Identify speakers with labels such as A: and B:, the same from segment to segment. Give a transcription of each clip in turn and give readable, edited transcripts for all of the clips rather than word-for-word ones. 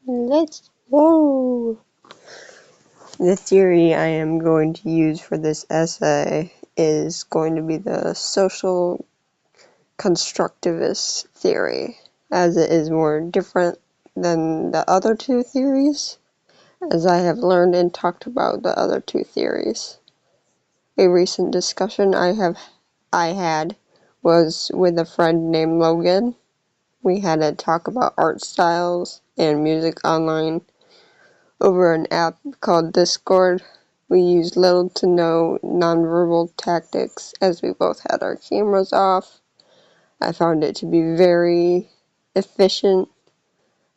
A: Let's go! The theory I am going to use for this essay is going to be the social constructivist theory, as it is more different than the other two theories, as I have learned and talked about the other two theories. A recent discussion I had was with a friend named Logan. We had a talk about art styles and music online over an app called Discord. We used little to no nonverbal tactics as we both had our cameras off. I found it to be very efficient,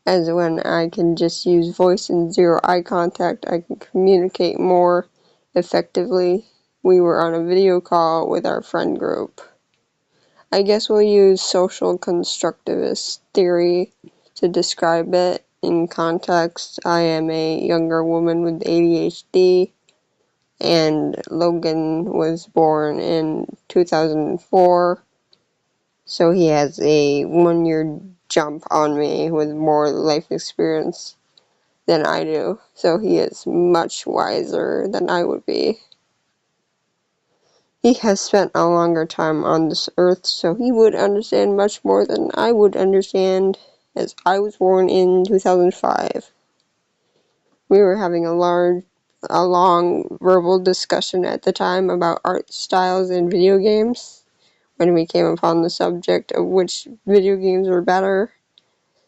A: as when I can just use voice and zero eye contact, I can communicate more effectively. We were on a video call with our friend group. I guess we'll use social constructivist theory to describe it. In context, I am a younger woman with ADHD, and Logan was born in 2004, so he has a 1-year jump on me with more life experience than I do, so he is much wiser than I would be. He has spent a longer time on this earth, so he would understand much more than I would understand, as I was born in 2005. We were having a long verbal discussion at the time about art styles in video games, when we came upon the subject of which video games were better,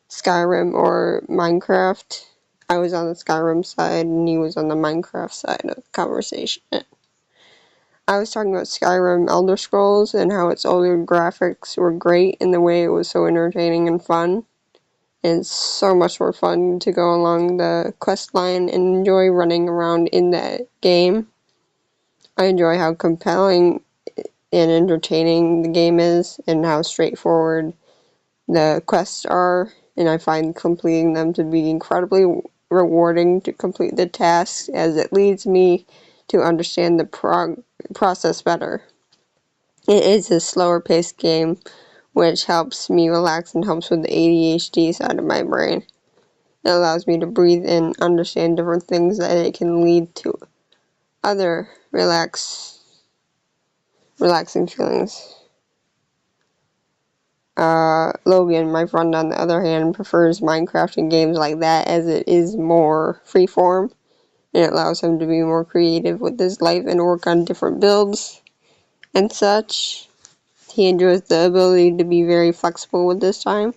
A: Skyrim or Minecraft. I was on the Skyrim side, and he was on the Minecraft side of the conversation. I was talking about Skyrim Elder Scrolls and how its older graphics were great and the way it was so entertaining and fun. And it's so much more fun to go along the quest line and enjoy running around in that game. I enjoy how compelling and entertaining the game is and how straightforward the quests are, and I find completing them to be incredibly rewarding to complete the tasks, as it leads me to understand the process better. It is a slower paced game, which helps me relax and helps with the ADHD side of my brain. It allows me to breathe and understand different things that it can lead to other relaxing feelings. Logan, my friend, on the other hand, prefers Minecraft and games like that, as it is more freeform, and it allows him to be more creative with his life and work on different builds and such. He enjoys the ability to be very flexible with his time.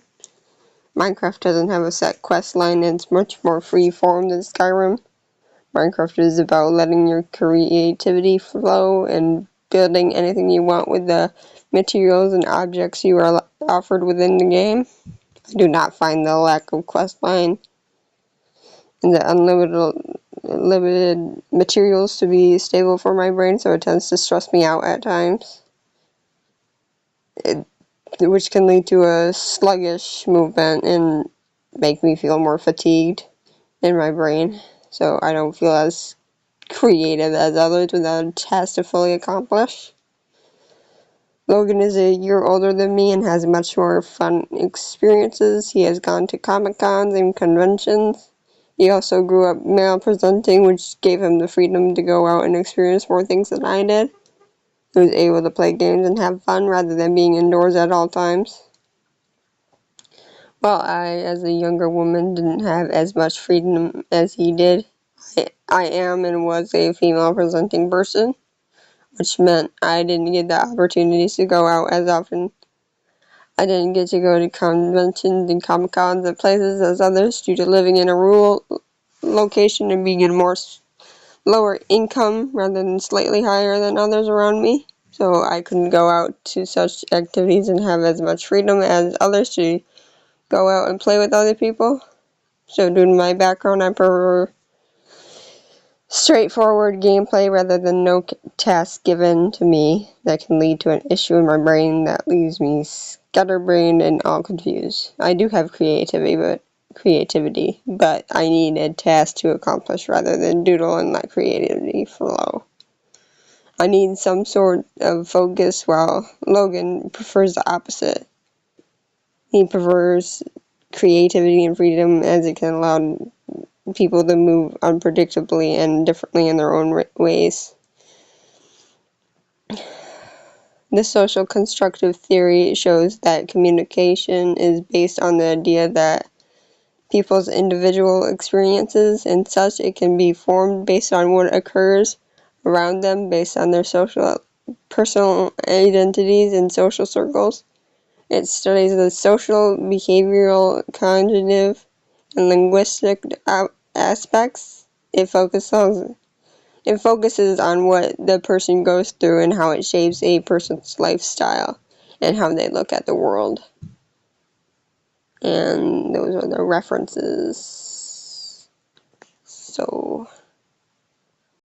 A: Minecraft doesn't have a set quest line, and it's much more freeform than Skyrim. Minecraft is about letting your creativity flow and building anything you want with the materials and objects you are offered within the game. I do not find the lack of questline and the unlimited materials to be stable for my brain, so it tends to stress me out at times, which can lead to a sluggish movement and make me feel more fatigued in my brain, so I don't feel as creative as others without a task to fully accomplish. Logan is a year older than me and has much more fun experiences. He has gone to Comic-Cons and conventions. He also grew up male presenting, which gave him the freedom to go out and experience more things than I did. He was able to play games and have fun rather than being indoors at all times. While I, as a younger woman, didn't have as much freedom as he did, I am and was a female presenting person, which meant I didn't get the opportunities to go out as often. I didn't get to go to conventions and Comic-Cons and places as others due to living in a rural location and being in more lower income rather than slightly higher than others around me. So I couldn't go out to such activities and have as much freedom as others to go out and play with other people. So due to my background, I prefer straightforward gameplay rather than no task given to me that can lead to an issue in my brain that leaves me scatterbrained and all confused. I do have creativity, but I need a task to accomplish rather than doodle and let creativity flow. I need some sort of focus, while Logan prefers the opposite. He prefers creativity and freedom, as it can allow people to move unpredictably and differently in their own ways. The social constructive theory shows that communication is based on the idea that people's individual experiences and such, it can be formed based on what occurs around them, based on their personal identities and social circles. It studies the social, behavioral, cognitive, and linguistic aspects. It focuses on what the person goes through and how it shapes a person's lifestyle and how they look at the world. And those are the references. So